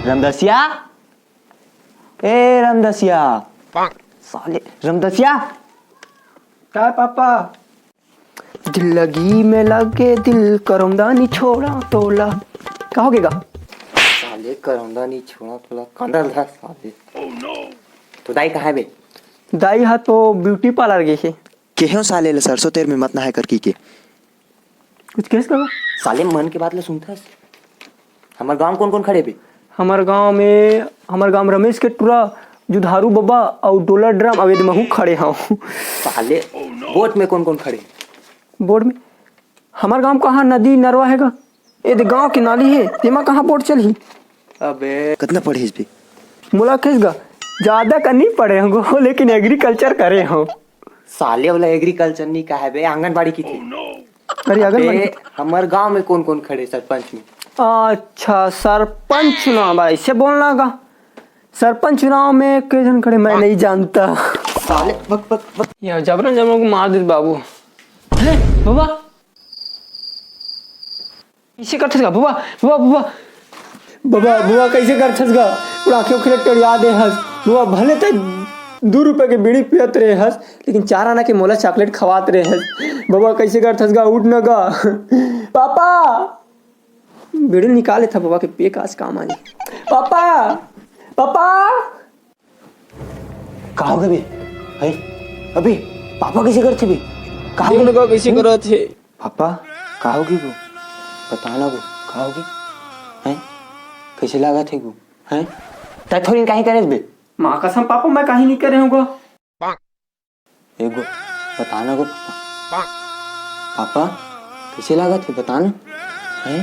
रामदसिया, ए रामदसिया, साले रामदसिया। क्या पापा? दिल लगी में लगे दिल करमदानी छोड़ा तोला। क्या हो गया? साले करमदानी छोड़ा तोला कंदल था साले। तो दाई कहाँ है बे? दाई हा तो ब्यूटी पार्लर गई है। केहो साले ले सरसों तेल में मत ना है कर की के कुछ केस करो। साले मन के बात ले सुनता। हमारे गांव कौन कौन खड़े बे? हमारे गांव में रमेश के टूरा जुधारू बाबा और डोला ड्राम अवेद महू खड़े हैं। साले बोट में कौन कौन खड़े? बोर्ड में हमारे गांव कहाँ नदी नरवा हैगा? ये दे गांव की नाली है, तेमा कहाँ बोट चली? अबे कितना पढ़े इस पे? मुला खेसगा ज्यादा का नहीं पढ़े होंगे लेकिन एग्रीकल्चर करे हो। साले वाला एग्रीकल्चर नहीं का है बे, आंगनबाड़ी की थी। अरे अबे हमारे गांव में कौन कौन खड़े सरपंच में? अच्छा सरपंच चुनाव ऐसे बोलना का? सरपंच चुनाव में कई जन खड़े मैं नहीं जानता। साले बक बक बक। यार जबरन को मार दे बाबू। बाबा कैसे कर थसगा बाबा? बाबा बाबा बाबा बाबा कैसे कर थसगा? पूरा आंखें खिलट कर याद है हंस बाबा। भले तो 2 रुपए के बीड़ी पियत रहे हंस लेकिन 4 आना के मोला चॉकलेट खवात रहे हंस। बाबा कैसे कर थसगा? उठ न गा पापा। बीड़ी निकाले था बाबा के पे काज काम आनी। पापा पापा कहाँ हो गए बे? है अबे पापा कैसे करते बे? कहाँ हो का कैसे करत है? पापा कहाँ होगी वो? बताना वो कहाँ होगी? हैं कैसे लगा थे वो? हैं तै थोड़ी कहीं करे बे? माँ कसम पापा मैं कहीं नहीं करे होगा। एगो बताना को पापा कैसे लगा थे बताना। हैं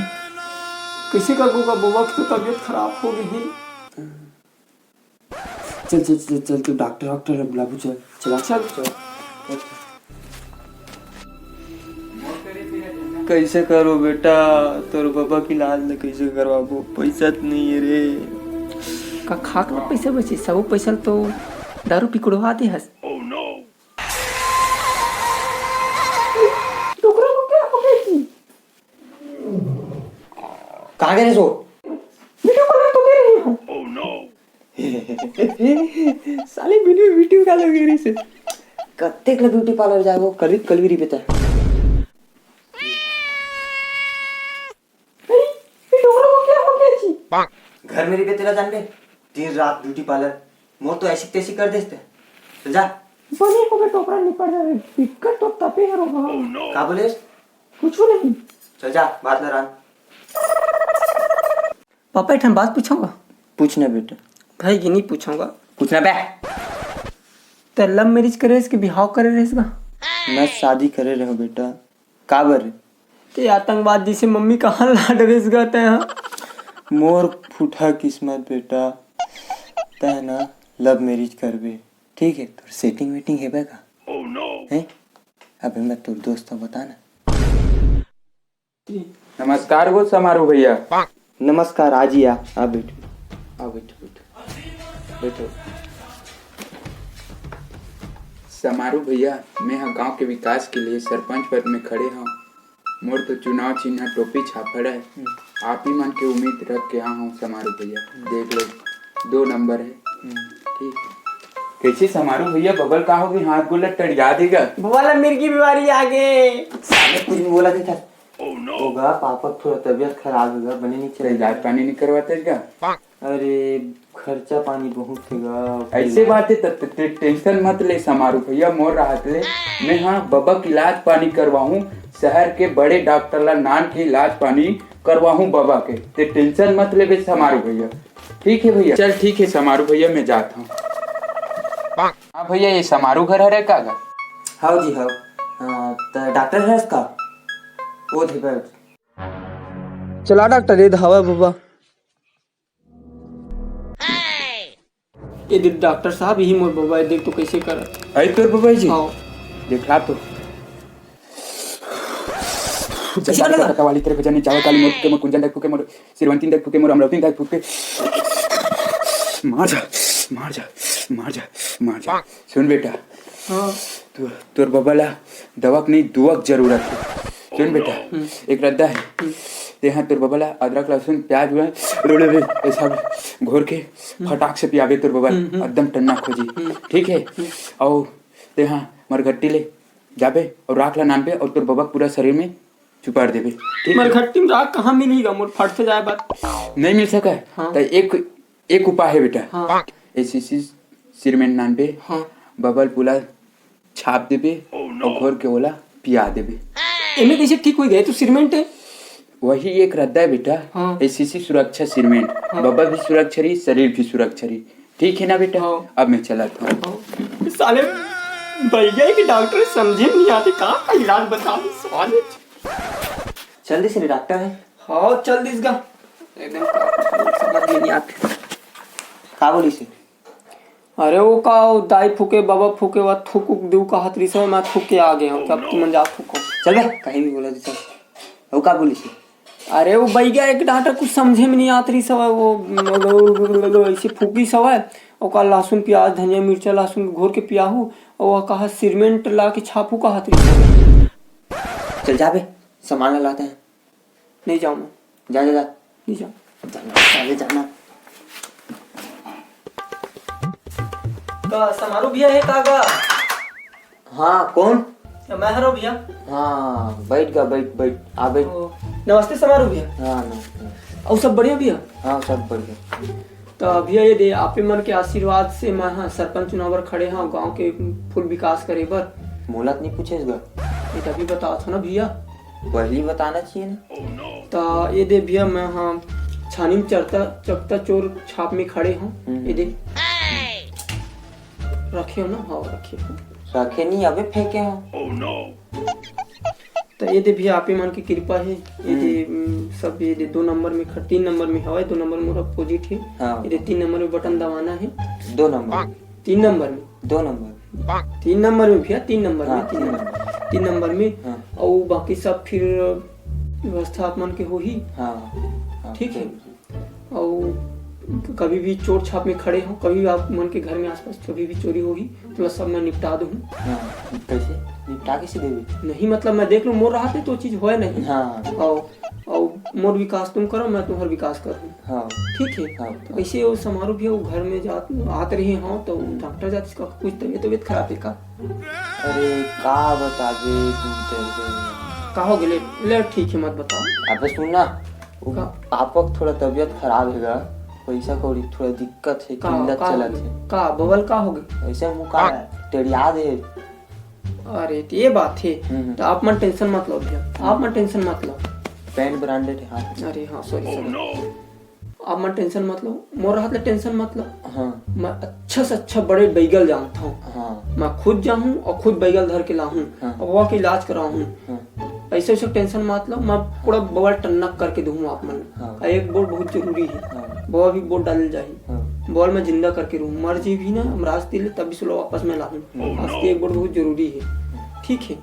कैसे कर होगा? बाबा की तो तबीयत खराब हो गई है। चल चल चल चल तू डॉक्टर बुलाबू चल चला चल कैसे करो बेटा? तोर बाबा की इलाज में कैसे करवाबो? पैसा तो नहीं है रे। का खाक में पैसा बचे सब पैसा तो दारू पी कुड़वा दे हस। टुकड़ा को क्या हो गई थी? कहाँ गए सो? वीडियो कॉल तो दे रही हूँ। साले वीडियो का लगे रही से कत्ते के ब्यूटी पार्लर जाए वो कल भी रिपीट है। घर में रिपीट तेरा जान बे दिन रात ब्यूटी पार्लर मोर तो ऐसी तैसी कर देते। चल जा बने को के टोकरा नहीं पड़ रहा दिक्कत तो तपे है रोगा। का बोले? कुछ नहीं। चल जा बात न रान। पापा एक बात पूछूंगा? पूछना बेटा। भाई की नहीं पूछूंगा। पूछना बे। तो लव मैरिज करे इसके बिहाव करे रहे इसका? मैं शादी करे रहो बेटा। का बर? ते आतंकवादी से मम्मी कहाँ लाड रेस गए हैं? मोर फूटा किस्मत बेटा। तै ना लव मैरिज करबे ठीक है? तो सेटिंग वेटिंग है का? हैं अबे मैं तोर दोस्त हूँ बता ना। नमस्कार गो समारोह भैया। नमस्कार आजी आ बैठो आ बैठो। समारोह भैया मैं यहाँ गांव के विकास के लिए सरपंच पद में खड़े हूँ। मोर तो चुनाव चिन्ह टोपी छापड़ है। आप ही मन के उम्मीद रख के यहाँ हूँ समारोह भैया। देख लो 2 नंबर है ठीक है। कैसे समारोह भैया बबल का होगी? हाथ गोला टड़िया देगा। वाला मिर्गी बीमारी आ गए। साले कुछ भी बोला था होगा पापा थोड़ा तबीयत खराब होगा बने नहीं चले इलाज पानी नहीं करवाते क्या? अरे खर्चा पानी बहुत होगा। ऐसे बात है टेंशन मत ले समारोह भैया मोर राहत ले। मैं हाँ बाबा की इलाज पानी करवाऊँ शहर के बड़े डॉक्टर ला नान के इलाज पानी करवाऊँ बाबा के। ते टेंशन मत ले बे समारोह भैया। ठीक है भैया। चल ठीक है समारोह भैया मैं जाता हूँ। हाँ भैया ये समारोह घर है का? हाँ जी हाँ। तो डॉक्टर है इसका वो थे पर चला डॉक्टर ये धावा बाबा। ये देख डॉक्टर साहब यही मोर बाबा देख तो कैसे कर आई तोर बाबा जी। हाँ देखला तो कैसे कर लगा? वाली तरफ जाने चावल काली मोर के मोर कुंजन तक फूके मोर सिरवंती तक फूके मोर अमरावती तक फूके मार जा। सुन बेटा हाँ तोर बाबा ला दवा की नहीं दुआ जरूरत है। सुन बेटा एक रद्दा है ते यहाँ तोर बाबा ला अदरक लहसुन प्याज हुआ ऐसा घोर के फटाक से पियाबे तोर बबल एकदम टन्ना खोजी ठीक है। और ते हाँ मरघट्टी ले जाबे और राख ला नान पे और तोर बबा पूरा शरीर में चुपाड़ देबे ठीक है। मरघट्टी में राख कहाँ मिलेगा, मोर फट से जाए बात। नहीं मिल सका है हाँ। तो एक उपाय है बेटा। हाँ। ऐसी सिर में नान पे हाँ। बबल पूरा छाप देबे और घोर के ओला पिया देबे। एमे कैसे ठीक हो गए तू सीमेंट है। वही एक रद्दा है बेटा। हाँ। एसीसी सुरक्षा सीमेंट बबल भी सुरक्षा रही शरीर भी सुरक्षा रही ठीक है ना बेटा। हाँ। अब मैं चला था। साले भैया के डॉक्टर समझे नहीं आते, कहाँ का इलाज बता दे साले। चल दिस रे डॉक्टर है। हाँ चल दिस गा एकदम समझ में नहीं आते। का बोली से? अरे वो का दाई फूके बाबा फूके वा थूक दू का हाथ रिसो मैं थूक के आ गया हूँ, तब तुम जा फूको। चल बे कहीं भी बोला चल। वो का बोली से? अरे वो बैगा एक डॉक्टर कुछ समझे में नहीं आत रही सब वो ऐसी फूकी सब है। और का लहसुन प्याज धनिया मिर्चा लहसुन घोर के पियाहू और वह कहा सीमेंट ला के छापू का हाथ रही। चल जा बे सामान लाते हैं। नहीं जाऊँ मैं, जा जा जा नहीं जाऊँ। जाना जाना। का समारोह भैया है कागा? हाँ कौन? मैं हरो भैया। हाँ बैठ गा बैठ बैठ आ बैठ। नमस्ते समारोह भैया। हाँ नमस्ते। और सब बढ़िया भैया? हाँ सब बढ़िया। तो भैया ये दे आपे मन के आशीर्वाद से मैं हाँ सरपंच चुनाव बर खड़े हाँ गांव के फुल विकास करे बर। मोलत नहीं पूछे गा? ये तभी बता था ना भैया। पहली बताना चाहिए ना। तो ये दे भैया मैं हाँ छानी में चकता चोर छाप में खड़े हूँ। ये दे रखे हो ना? हाँ रखे हो। रखे नहीं अबे फेंके हो। तो ये दे भैया आपे मन की कृपा है। ये दे सब ये दे 2 नंबर में 3 नंबर में हवा 2 नंबर में अपोजिट है। हाँ। ये दे 3 नंबर में बटन दबाना है। 2 नंबर 3 नंबर में 2 नंबर 3 नंबर में भैया 3 नंबर में हाँ, 3 नंबर में। हाँ। और बाकी सब फिर व्यवस्था आप मन के हो ही हाँ ठीक है। और कभी भी चोर छाप में खड़े हो, कभी भी आप मन के घर में आसपास कभी भी चोरी होगी तो सब मैं निपटा दूँ। हाँ कैसे निपटा कैसे देवी? नहीं मतलब मैं देख लूँ मोर रहा थे तो चीज होए नहीं। हाँ और मोर विकास तुम करो मैं तुम्हारा विकास करूँ हाँ ठीक है। हाँ। तो ऐसे वो समारोह भी वो घर में आते रहे हो तो डॉक्टर जाते इसका कुछ तबीयत खराब है का? अरे का बता दे तू तेरे का हो गए? ले ठीक है मत बताओ। अबे सुन ना का? पापा का थोड़ा तबीयत खराब हैगा, पैसा कौड़ी थोड़ा दिक्कत है, किल्लत चलत है। का बबल का हो गए? ऐसे मुँह का टेढ़िया दे। अरे तो ये बात है। तो आप मन टेंशन मत लो भैया, आप मन टेंशन मत लो। पैंट ब्रांडेड है। हाँ अरे हाँ सॉरी आप मन टेंशन मत लो, मोर हाथ ले टेंशन मत लो। हाँ मैं अच्छा से अच्छा बड़े बैगल जानता हूँ। हाँ मैं खुद जाऊँ और खुद बैगल धर के लाऊं हाँ। और वहाँ के इलाज कराऊं। हाँ ऐसे वैसे टेंशन मत लो, मैं पूरा बवाल टन्नक करके दूँ आप मन। हाँ। एक बोर्ड बहुत जरूरी है। हाँ। बवा भी बोर्ड डाल जाए हाँ। बॉल में जिंदा करके रहूँ, मर जी भी ना अमराज दिले तब भी सुलो वापस में लाऊं। आज एक बोर्ड बहुत जरूरी है ठीक है।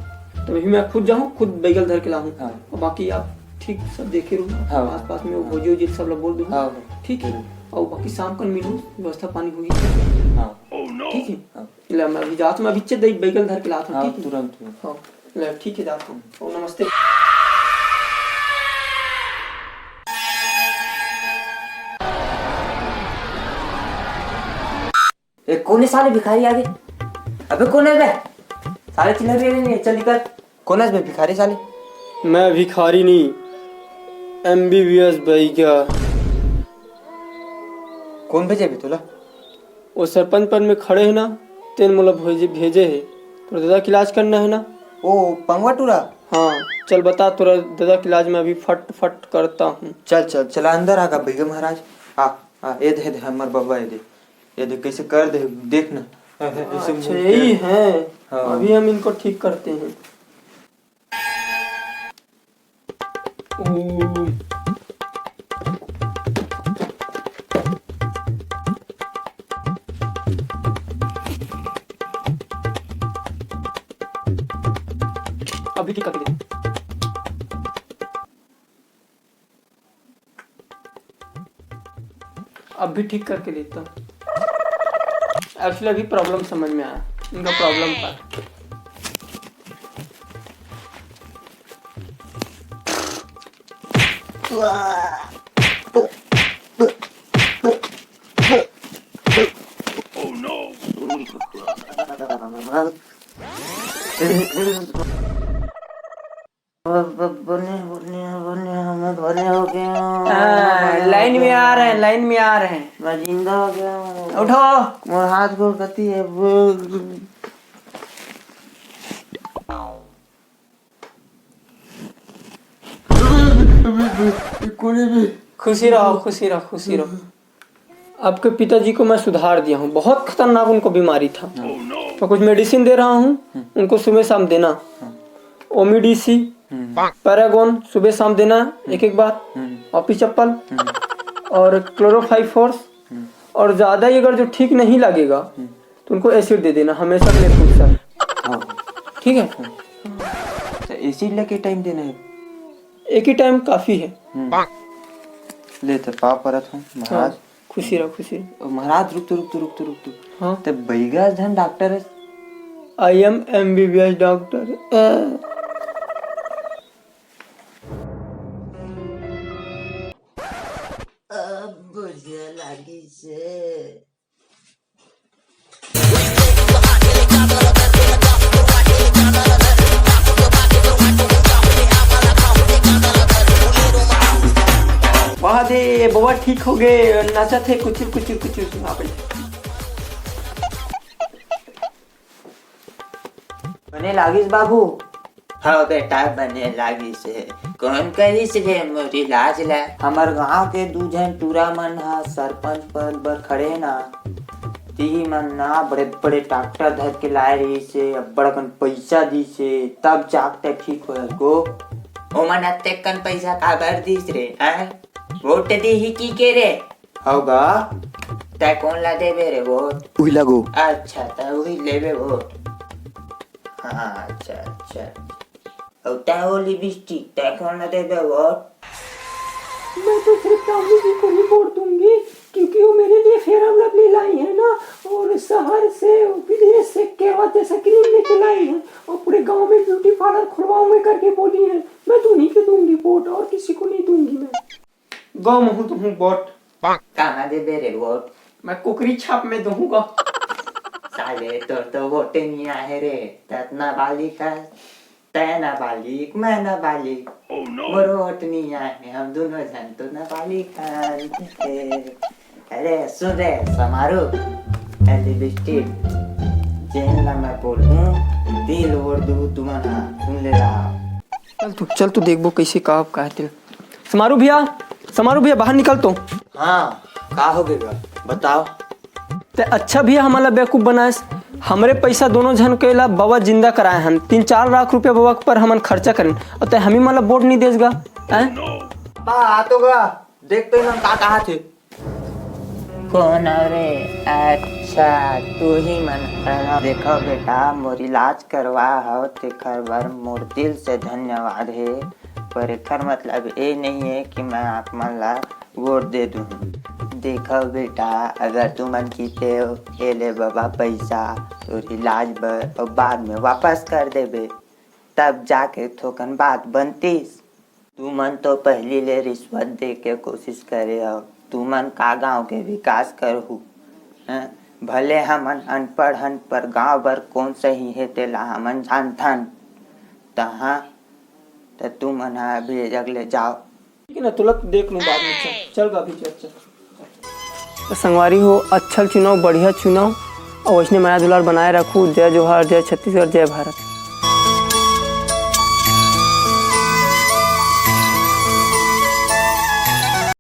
तो वही मैं खुद जाऊँ खुद बैगल धर के लाऊं। हाँ। और बाकी आप ठीक सब देखे रहूँ। हाँ। आस पास में वो भोजी वोजी सब लोग बोल दूँ हाँ। ठीक है। और बाकी शाम को मिलूँ व्यवस्था पानी होगी हाँ ठीक है। हाँ। ले मैं अभी जाता हूँ, मैं अभी चेक बैगल धर के लाता हूँ हाँ ठीक है। तुरंत हाँ ले ठीक है जाता हूँ। और नमस्ते। एक कौन है साले भिखारी आगे? अबे कौन है बे? साले चिल्ला रहे नहीं चल निकल। कौन है बे भिखारी साले? मैं भिखारी नहीं MBBS भैया। कौन भेजे बे तोला? वो सरपंच पद में खड़े है ना तेन मोला भेजे है तो दादा का इलाज करना है ना। ओ पंगवा टूरा। हाँ चल बता तोरा दादा का इलाज में अभी फट फट करता हूँ। चल चल चला अंदर आगा भैया महाराज। आ ये दे हमार बाबा ये दे कैसे कर दे देख ना। ऐसे अच्छा यही है। हाँ। अभी हम इनको ठीक करते हैं। ओम। अभी ठीक करके दे। अब भी ठीक करके देता हूँ। एक्चुअली अभी प्रॉब्लम समझ में आया इनका प्रॉब्लम का। बने हो गया। लाइन में आ रहे हैं, लाइन में आ रहे हैं। मैं जिंदा हो गया। उठो। मोर हाथ गोड़ कती है। खुशी रहो, खुशी रहो, खुशी रहो। आपके पिताजी को मैं सुधार दिया हूँ, बहुत खतरनाक उनको बीमारी था। तो कुछ मेडिसिन दे रहा हूँ, उनको सुबह शाम देना। ओमिडीसी, पैरागोन सुबह शाम देना एक बार, ऑपी चप्पल और क्लोरोफाइफोर्स। और ज़्यादा ही अगर जो ठीक नहीं लगेगा तो उनको एसिड दे देना हमेशा के लिए फूड सर। ठीक है? तो एसिड लेके टाइम देना है? एक ही टाइम काफ़ी है। ले तो पाप परत हूँ महाराज। खुशी रहो, खुशी रहो। महाराज रुक तो हाँ, तो बैगा धन डॉक्टर है। I am MBBS doctor. बुझे लगी से वाह दे बाबा, ठीक हो गए। नाचा थे कुचुर कुचुर कुचुर सुना पे। बने लागिस बाबू। हाँ बेटा बने लागिस है। कौन करिस रे मोरी लाज ला। हमार गांव के दू जन टूरा मन हा सरपंच पद पर खड़े ना। ती मन ना बड़े बड़े डॉक्टर धर के लाए रही से, अब्बड़ कन पैसा दी से, तब जागते ठीक हो गो। ओमन अत्ते कन पैसा काबर दिस रे? हैं? वोट दी ही की के रे? होगा तै कौन ला देबे रे वोट? उही लगो। अच्छा तै वही लेबे वोट। हाँ अच्छा और तै वो लिपस्टिक तै कौन ला देबे वोट? मैं तो सिर्फ गांधी जी को ही वोट दूंगी, क्योंकि वो मेरे लिए फेयर लवली लाई है ना, और शहर से विदेश से केवल जैसा क्रीम लेके लाई है, और पूरे गांव में ब्यूटी पार्लर खुलवाऊंगी करके बोली है। मैं तो उन्हीं को दूंगी वोट, और किसी को नहीं दूंगी। मैं गाँव में हूँ तो हूँ वोट। कहाँ देबे रे वोट? मैं कुकरी छाप में दूंगा। साले तो वोट नहीं आए रे। ततना बालिक है, तै ना बालिक मैं ना बालिक। मोर वोट नहीं आए, हम दोनों जन तो ना बालिक हैं। अरे सुन रे समारो लिपस्टिक जेन ला मैं बोलूं दिल वोट दू तुम्हारा सुन ले रहा। चल तू देखबो कैसे कब कहते। समारू भैया बाहर निकल तो। हाँ का हो गया बताओ। ते अच्छा भैया हमारा बेवकूफ बनाए। हमरे पैसा दोनों जन के ला बाबा जिंदा कराए हन। 3-4 लाख रुपया बाबा पर हमन खर्चा करें, और ते हमी मतलब वोट नहीं देसगा। बा तो गा देख तो हम का कहा थे। कौन रे? अच्छा तू ही मन है। देखो बेटा मोर इलाज करवा हो तेखर बर मोर दिल से धन्यवाद है, पर एकर मतलब ये नहीं है कि मैं आप मन ला वोट दे दूँ। देखो बेटा अगर तू मन जीते हो ये ले बाबा पैसा और इलाज बर, और बाद में वापस कर देबे, तब जाके थोकन बात बनतीस। तू मन तो पहली ले रिश्वत दे के कोशिश करे हो। तू मन का गाँव के विकास करहु। भले हमन अनपढ़ हन, पर गाँव बर कौन सही है तेला हमन जानथन। तहाँ तो तू मन अभी अगले जाओ। ठीक है ना, तुरंत देख लूँ बाद में। चल अभी चल। तो संगवारी हो, अच्छा चुनाव, बढ़िया चुनाव, और वैष्णव माया दुलार बनाए रखू। जय जोहार, जय छत्तीसगढ़, जय भारत।